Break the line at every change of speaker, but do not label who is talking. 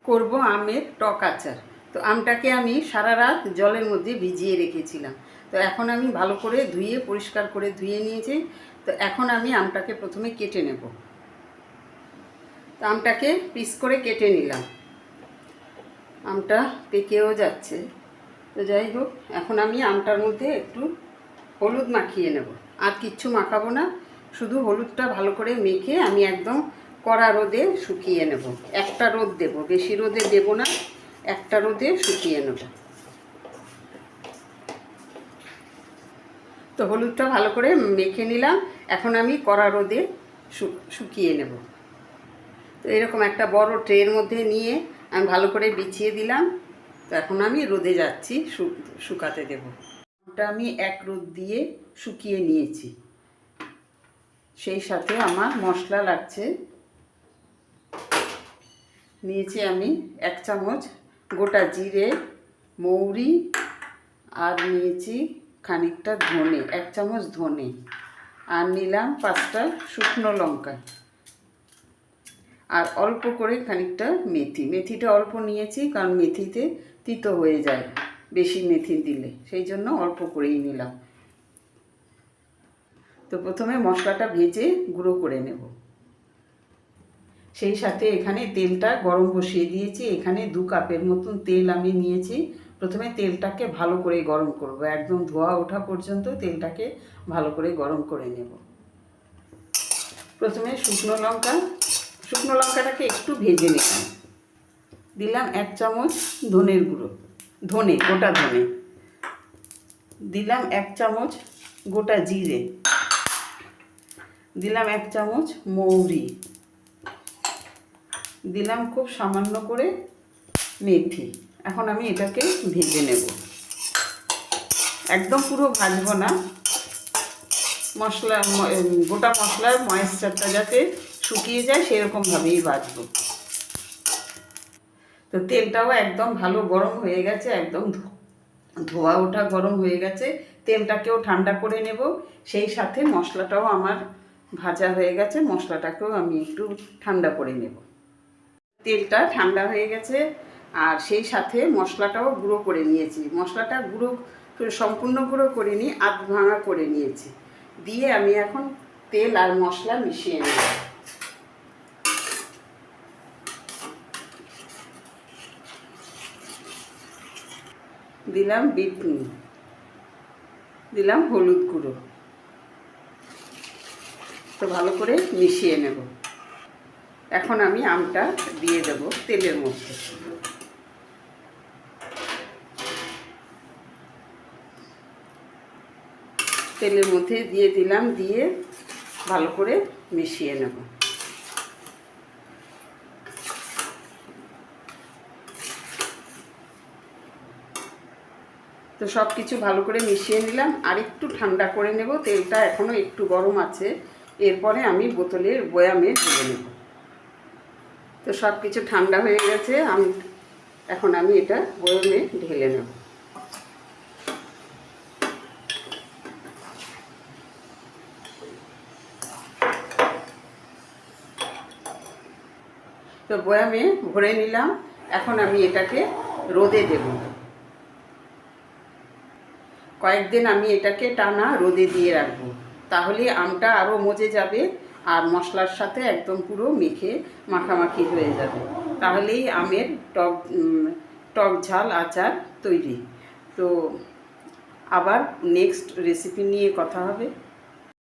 করব আমের টক আচার। তো আমটাকে আমি সারা রাত জলের মধ্যে ভিজিয়ে রেখেছিলাম। তো এখন আমি ভালো করে ধুয়ে পরিষ্কার করে ধুয়ে নিয়েছি। তো এখন আমি আমটাকে প্রথমে কেটে নেব। তো আমটাকে পিস করে কেটে নিলাম। আমটা পেকেও যাচ্ছে। তো যাই হোক, এখন আমি আমটার মধ্যে একটু হলুদ মাখিয়ে নেব। আর কিচ্ছু মাখাবো না, শুধু হলুদটা ভালো করে মেখে আমি একদম কড়া রোদে শুকিয়ে নেব। একটা রোদ দেব, বেশি রোদে দেব না, একটা রোদে শুকিয়ে নেব। তো হলুদটা ভালো করে মেখে নিলাম। এখন আমি কড়া রোদে শুকিয়ে নেব। তো এরকম একটা বড় ট্রের মধ্যে নিয়ে আমি ভালো করে বিছিয়ে দিলাম। তো এখন আমি রোদে যাচ্ছি শুকাতে দেব। ওটা আমি এক রোদ দিয়ে শুকিয়ে নিয়েছি। সেই সাথে আমার মশলা লাগছে। নিয়েছি আমি 1 চামচ গোটা জিরে, মৌরি, আর নিয়েছি খানিকটা ধনে, 1 চামচ ধনে, আর নিলাম 5টা শুকনো লঙ্কা, আর অল্প করে খানিকটা মেথি। মেথিটা অল্প নিয়েছি কারণ মেথিতে তিতো হয়ে যায় বেশি মেথি দিলে, সেই জন্য অল্প করেই নিলাম। তো প্রথমে মশলাটা ভেজে গুঁড়ো করে নেব। সেই সাথে এখানে তেলটা গরম বসিয়ে দিয়েছি। এখানে 2 কাপের মতন তেল আমি নিয়েছি। প্রথমে তেলটাকে ভালো করে গরম করব, একদম ধোয়া ওঠা পর্যন্ত তেলটাকে ভালো করে গরম করে নেব। প্রথমে শুকনো লঙ্কাটাকে একটু ভেজে নিলাম। দিলাম 1 চামচ ধনের গুঁড়ো, গোটা ধনে দিলাম, 1 চামচ গোটা জিরে দিলাম, 1 চামচ মৌরি দিলাম, খুব সামান্য করে মেথি। এখন আমি এটাকে ভেজে নেব। একদম পুরো ভাজবো না, গোটা মশলার ময়েশ্চারটা যাতে শুকিয়ে যায় সেরকমভাবেই ভাজবো। তো তেলটাও একদম ভালো গরম হয়ে গেছে, একদম ধোয়া ওঠা গরম হয়ে গেছে। তেলটাকেও ঠান্ডা করে নেব। সেই সাথে মশলাটাও আমার ভাজা হয়ে গেছে, মশলাটাকেও আমি একটু ঠান্ডা করে নেব। তেলটা ঠান্ডা হয়ে গেছে, আর সেই সাথে মশলাটাও গুঁড়ো করে নিয়েছি। মশলাটা সম্পূর্ণ গুঁড়ো করিনি, আধ ভাঙা করে নিয়েছি। দিয়ে আমি এখন তেল আর মশলা মিশিয়ে নেব। দিলাম বিট নুন, দিলাম হলুদ গুঁড়ো। তো ভালো করে মিশিয়ে নেব। এখন আমি আমটা দিয়ে দেব তেলের মধ্যে। তেলের মধ্যে দিয়ে দিলাম, দিয়ে ভালো করে মিশিয়ে নেব। তো সব কিছু ভালো করে মিশিয়ে নিলাম, আর একটু ঠান্ডা করে নেব। তেলটা এখনও একটু গরম আছে, এরপরে আমি বোতলের বয়ামে ঢেলে নেব। তো সব কিছু ঠান্ডা হয়ে গেছে, এখন আমি এটা বয়ামে ঢেলে নেব। তো বয়ামে ভরে নিলাম। এখন আমি এটাকে রোদে দেব। কয়েকদিন আমি এটাকে টানা রোদে দিয়ে রাখবো, তাহলে আমটা আরও মজে যাবে আর মশলার সাথে একদম পুরো মাখামাখি হয়ে যাবে। তাহলেই আমের টক ঝাল আচার তৈরি। তো আবার নেক্সট রেসিপি নিয়ে কথা হবে।